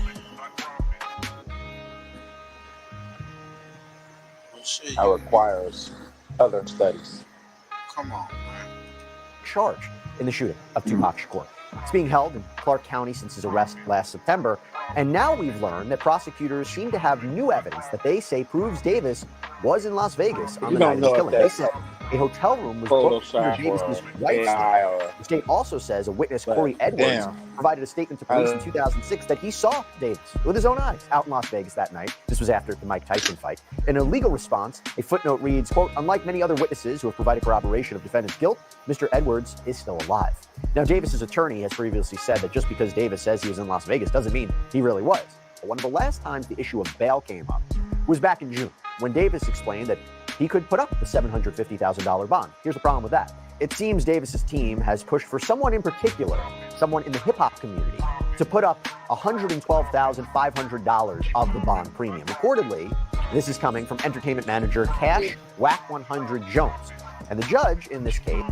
Well, shit, That requires other studies. Come on, man. Charged in the shooting of Tupac Shakur. It's being held in Clark County since his arrest last September, and now we've learned that prosecutors seem to have new evidence that they say proves Davis was in Las Vegas on the night of the killing. They said a hotel room was booked under Davis's wife's name. The state also says a witness, Corey Edwards, provided a statement to police in 2006 that he saw Davis with his own eyes out in Las Vegas that night. This was after the Mike Tyson fight. In a legal response, a footnote reads, quote, unlike many other witnesses who have provided corroboration of defendant's guilt, Mr. Edwards is still alive. Now, Davis's attorney has previously said that just because Davis says he was in Las Vegas doesn't mean he really was. But one of the last times the issue of bail came up was back in June, when Davis explained that he could put up the $750,000 bond. Here's the problem with that. It seems Davis's team has pushed for someone in particular, someone in the hip-hop community, to put up $112,500 of the bond premium. Reportedly, this is coming from entertainment manager Cash Whack 100 Jones. And the judge in this case...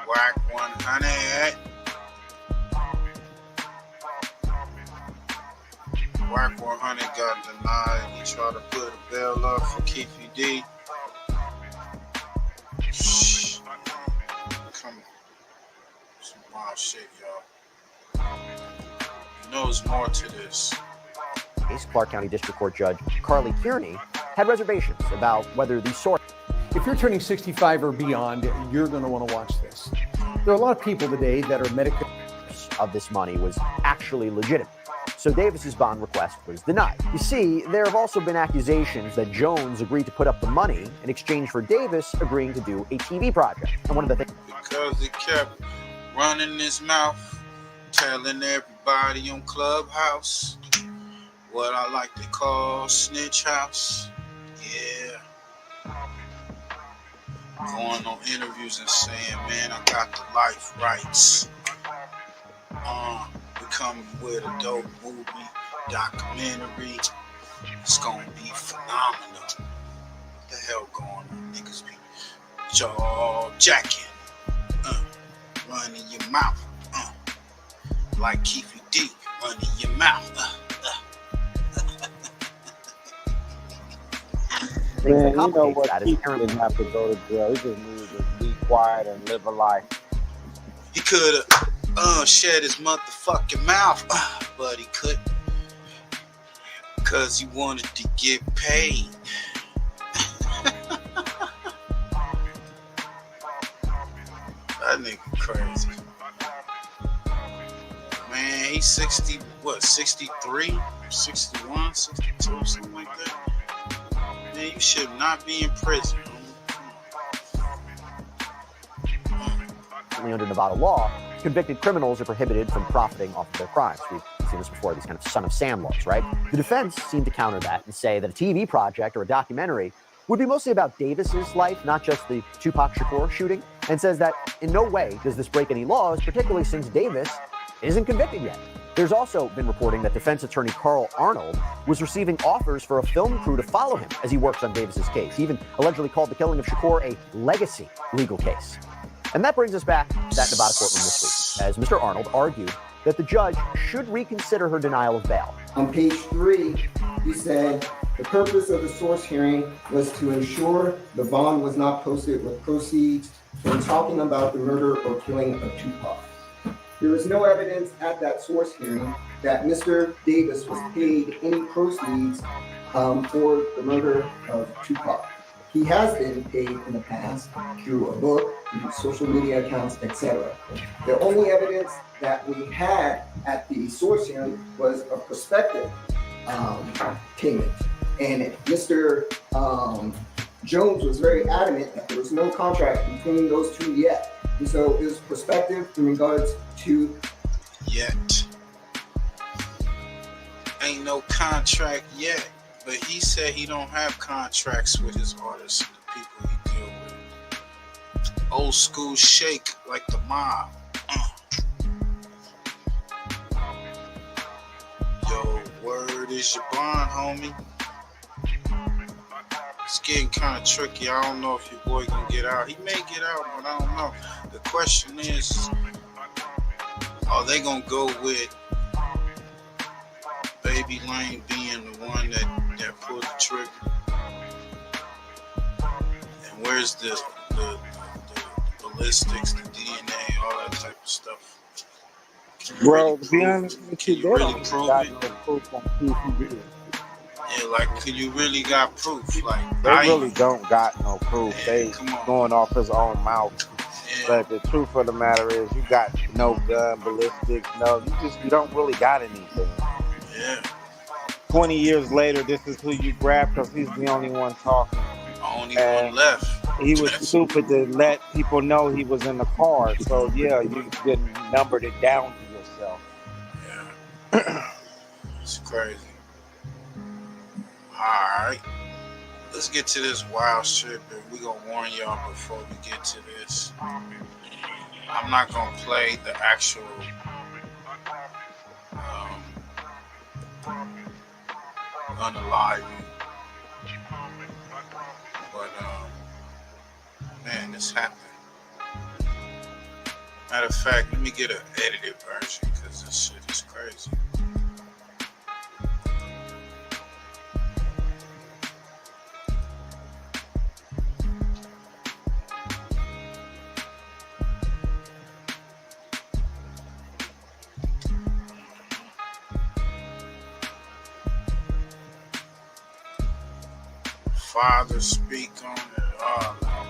Whack 100. Whack 100 got denied. He tried to put a bail up for Keefe D. Shh. Come on. Some wild shit, y'all. You know there's more to this. Clark County District Court Judge Carly Kearney had reservations about whether the source... If if you're turning 65 or beyond, you're going to want to watch this. There are a lot of people today that are medical. Of this money was actually legitimate. So Davis's bond request was denied. You see, there have also been accusations that Jones agreed to put up the money in exchange for Davis agreeing to do a TV project. And one of the things Because he kept running his mouth, telling everybody on Clubhouse what I like to call Snitch House. Yeah. Going on interviews and saying, man, I got the life rights. We're coming with a dope movie, documentary. It's gonna be phenomenal. What the hell going on? Niggas be jaw jacking, running your mouth, like Keefe D, running your mouth. Man, you know what? Keefe didn't have to go to jail. He just needed to be quiet and live a life. He could have shed his motherfucking mouth, but he couldn't, because he wanted to get paid. That nigga crazy. Man, he's 60, what, 63, 61, 62, something like that. Man, you should not be in prison. under Nevada law, convicted criminals are prohibited from profiting off of their crimes. We've seen this before, these kind of son of Sam laws, right? The defense seemed to counter that and say that a TV project or a documentary would be mostly about Davis's life, not just the Tupac Shakur shooting, and says that in no way does this break any laws, particularly since Davis isn't convicted yet. There's also been reporting that defense attorney Carl Arnold was receiving offers for a film crew to follow him as he works on Davis's case. He even allegedly called the killing of Shakur a legacy legal case. And that brings us back to that Nevada courtroom this week, as Mr. Arnold argued that the judge should reconsider her denial of bail. On page 3, he said, the purpose of the source hearing was to ensure the bond was not posted with proceeds when talking about the murder or killing of Tupac. There was no evidence at that source hearing that Mr. Davis was paid any proceeds for the murder of Tupac. He has been paid in the past through a book, through social media accounts, etc. The only evidence that we had at the source hearing was a prospective payment. And Mr. Jones was very adamant that there was no contract between those two yet. And so it was prospective in regards to yet. Ain't no contract yet. But he said he don't have contracts with his artists and the people he deal with. Old school shake like the mob. Yo, word is your bond, homie. It's getting kind of tricky. I don't know if your boy gonna get out. He may get out, but I don't know. The question is, are they gonna go with Baby Lane being the one that pulled the trigger? And where's the ballistics, the DNA, all that type of stuff? Bro, to be honest with you, they really prove it? No proof on PCB. Yeah, like, could you really got proof? Like, they really don't got no proof. They going off his own mouth. Yeah. But the truth of the matter is, you got no gun, ballistics, no, you don't really got anything. Yeah. 20 years later, this is who you grab because he's the only one talking. Only one left. He was stupid to let people know he was in the car. So, yeah, you didn't numbered it down to yourself. Yeah. It's crazy. Alright. Let's get to this wild shit, but we're going to warn y'all before we get to this. I'm not going to play the actual unalive. But, man, this happened. Matter of fact, let me get an edited version because this shit is crazy. Father speak on it. Oh,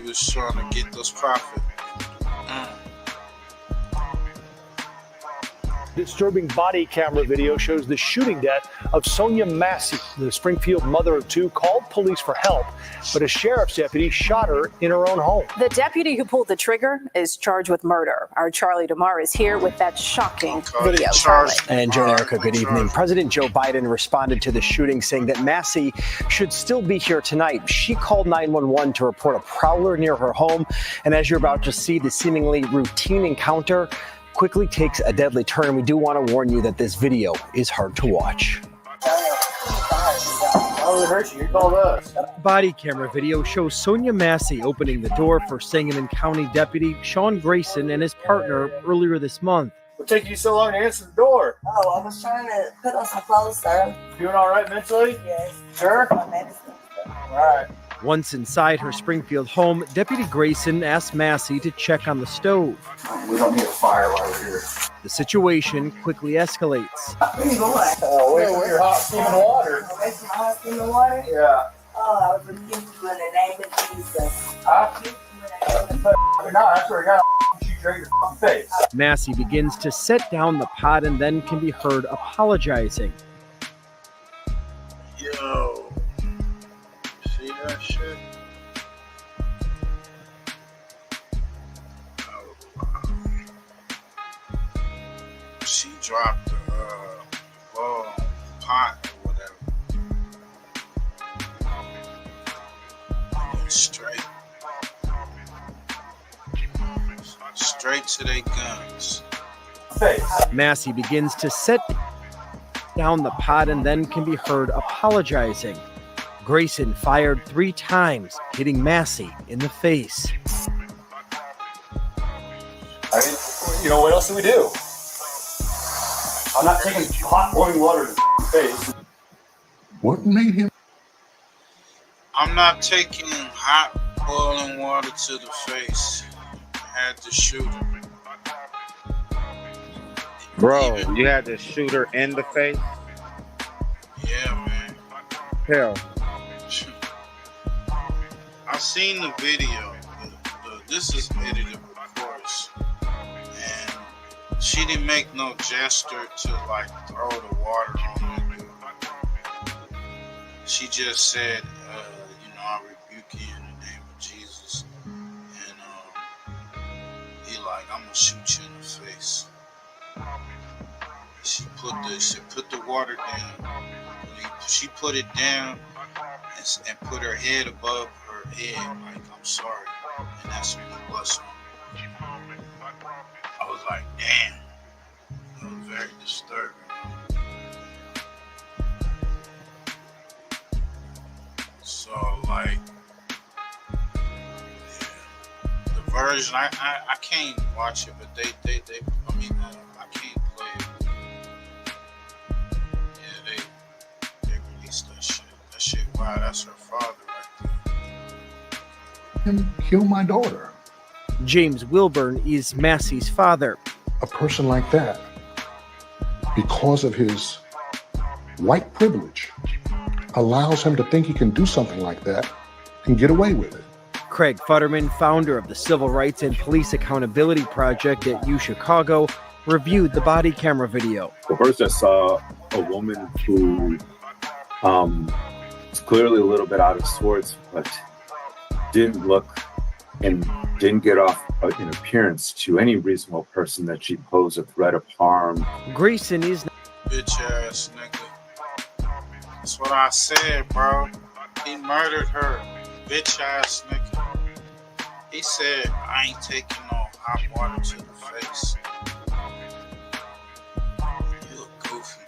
was trying to get those profits. Disturbing body camera video shows the shooting death of Sonya Massey. The Springfield mother of two called police for help, but a sheriff's deputy shot her in her own home. The deputy who pulled the trigger is charged with murder. Our Charlie DeMar is here with that shocking video. Charlie. And Joe and Erica, good evening. President Joe Biden responded to the shooting, saying that Massey should still be here tonight. She called 911 to report a prowler near her home. And as you're about to see, the seemingly routine encounter quickly takes a deadly turn. We do want to warn you that this video is hard to watch. Body camera video shows Sonya Massey opening the door for Sangamon County Deputy Sean Grayson and his partner earlier this month. What took you so long to answer the door? Oh, I was trying to put on some clothes, sir. Doing all right mentally? Yes. Sure? My medicine. All right. Once inside her Springfield home, Deputy Grayson asked Massey to check on the stove. We don't need a fire while we're here. The situation quickly escalates. Where you going? Away from your hot steaming water. Away from my hot steaming water? Yeah. Oh, I was rebuking you in the name of Jesus. No, that's where I got to shoot you in your face. Massey begins to set down the pot and then can be heard apologizing. Yo. See that shit? She dropped the pot or whatever. Straight to their guns. Massey begins to set down the pot and then can be heard apologizing. Grayson fired 3 times, hitting Massey in the face. I mean, you know, what else do we do? I'm not taking hot boiling water to the face. What made him? I'm not taking hot boiling water to the face. I had to shoot her. Bro, you had to shoot her in the face? Yeah, man. Hell. I seen the video. This is edited, of course. And she didn't make no gesture to like throw the water on that dude. She just said, I rebuke you in the name of Jesus. And he like, I'm gonna shoot you in the face. She put the water down. She put it down and put her head above her head, like, I'm sorry. And that's when he bust on me. I was like, damn. It was very disturbing. So, like, yeah. The version, I can't watch it, but I can't play it. Yeah, they released that shit. That shit, wow, that's her father right there. Him kill my daughter. James Wilburn is Massey's father. A person like that, because of his white privilege, allows him to think he can do something like that and get away with it. Craig Futterman, founder of the Civil Rights and Police Accountability Project at UChicago, reviewed the body camera video. Well, first I saw a woman who was clearly a little bit out of sorts, but didn't look and didn't get off in appearance to any reasonable person that she posed a threat of harm. Grayson is bitch ass nigga. That's what I said, bro. He murdered her. Bitch ass nigga. He said, I ain't taking no hot water to the face. You a goofy.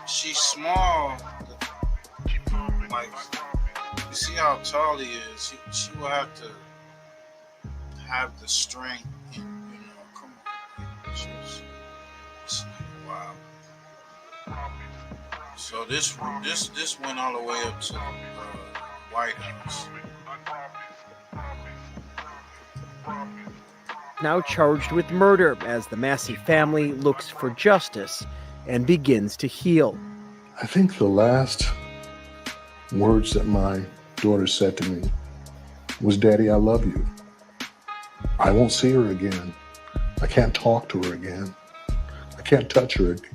She's small. Like, you see how tall he is. She will have to have the strength. And, come on. She's wow. So this went all the way up to the White House. now charged with murder as the Massey family looks for justice and begins to heal. I think the last words that my daughter said to me was, "Daddy, I love you. I won't see her again. I can't talk to her again. I can't touch her again."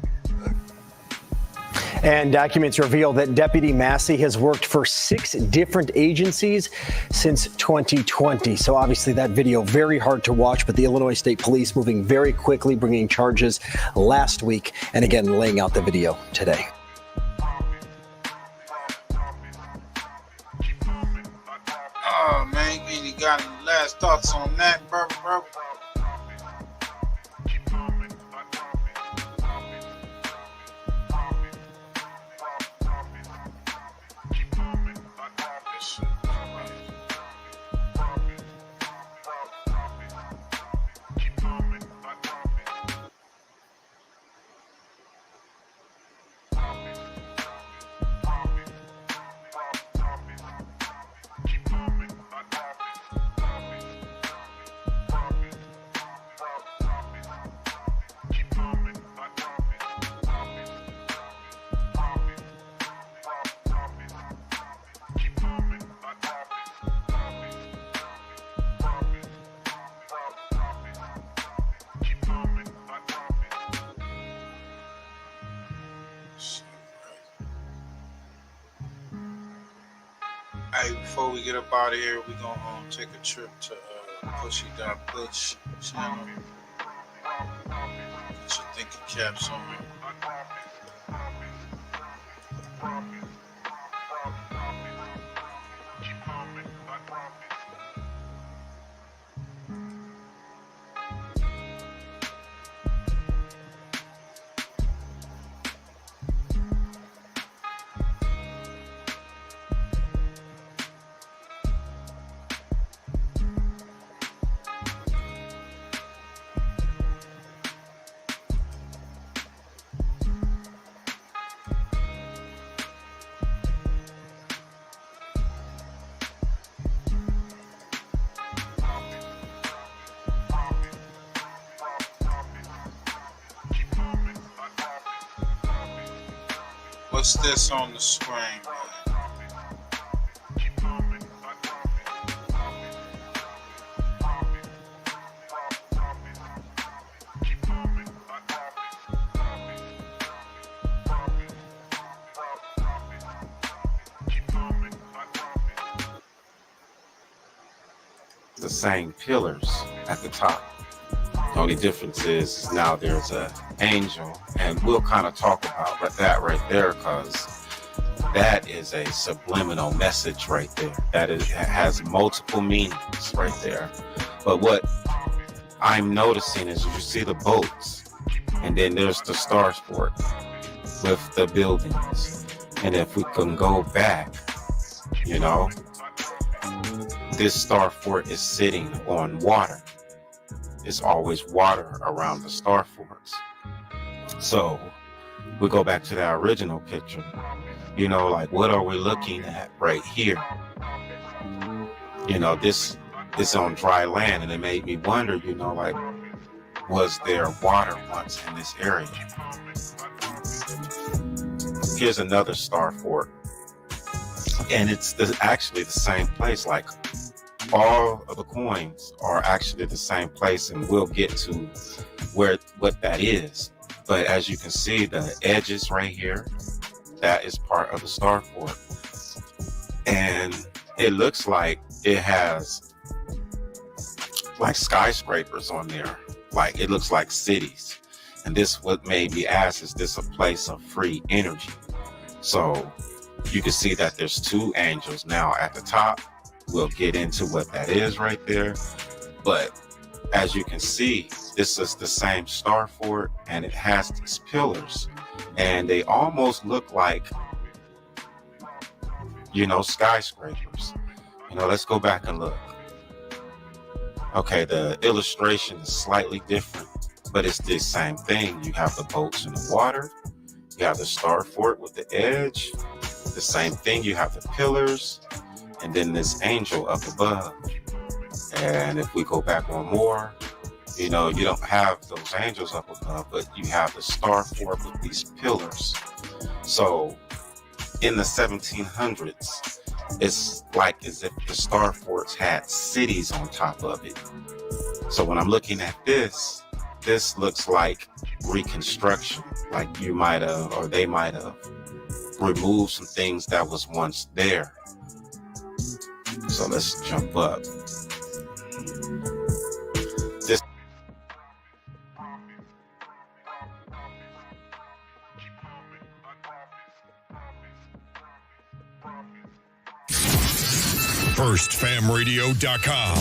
And documents reveal that Deputy Massey has worked for 6 different agencies since 2020. So obviously that video very hard to watch, but the Illinois State Police moving very quickly, bringing charges last week, and again laying out the video today. Oh man, you got any last thoughts on that, bro? Hey, before we get up out of here, we're going to take a trip to Pushy.Butch channel. Get your thinking caps on. What's this on the screen, man? The same pillars at the top. The only difference is now there's an angel, and we'll kind of talk about that right there, because that is a subliminal message right there. That has multiple meanings right there. But what I'm noticing is you see the boats, and then there's the Star Fort with the buildings. And if we can go back, you know, this Star Fort is sitting on water. There's always water around the Star Forts. So we go back to that original picture. You know, like, what are we looking at right here? You know, this on dry land, and it made me wonder, you know, like, was there water once in this area? Here's another Star Fort, and it's actually the same place. Like, all of the coins are actually the same place, and we'll get to what that is. But as you can see, the edges right here, that is part of the Star Fort. And it looks like it has like skyscrapers on there. Like, it looks like cities. And this, what made me ask, is this a place of free energy? So you can see that there's 2 angels now at the top. We'll get into what that is right there. But as you can see, this is the same Star Fort, and it has these pillars, and they almost look like, you know, skyscrapers. You know, let's go back and look. Okay, the illustration is slightly different, but it's the same thing. You have the boats in the water. You have the Star Fort with the edge. The same thing. You have the pillars, and then this angel up above. And if we go back one more, you know, you don't have those angels up above, but you have the Star Fort with these pillars. So in the 1700s, it's like as if the Star Forts had cities on top of it. So when I'm looking at this looks like reconstruction, like you might have, or they might have removed some things that was once there. So let's jump up. This FirstFamRadio.com.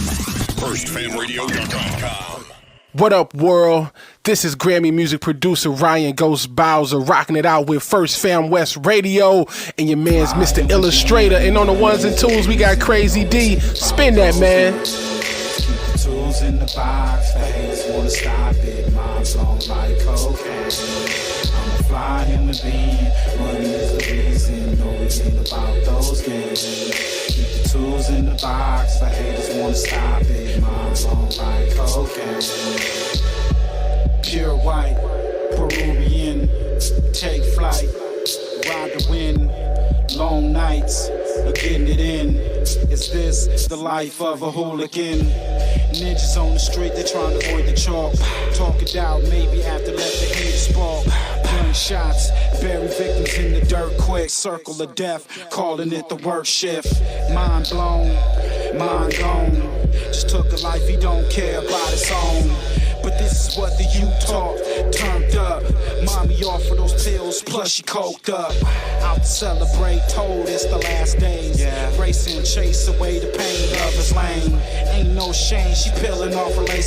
FirstFamRadio.com. What up, world? This is Grammy music producer Ryan Ghost Bowser rocking it out with First Fam West Radio and your man's Mr. Illustrator. And on the ones and twos, we got Crazy D. Spin that, man. Tools in the box, the haters wanna stop it. Mom's on like cocaine. I'm a fly in the bean. Money is the reason. No, it ain't about those games. Keep the tools in the box, the haters wanna stop it. Mom's on like cocaine. Pure white, Peruvian, take flight, ride the wind, long nights, getting it in. Is this the life of a hooligan? Ninjas on the street, they're trying to avoid the chalk. Talk it out, maybe after let the haters spark. Gunshots, bury victims in the dirt quick. Circle of death, calling it the worst shift. Mind blown, mind gone. Just took a life he don't care about his own. But this is what the youth taught, turned up. Mommy offered those pills, plus she coked up. Out to celebrate, told it's the last days. Racing, chase away the pain of his lane. Ain't no shame, she peeling off her lace.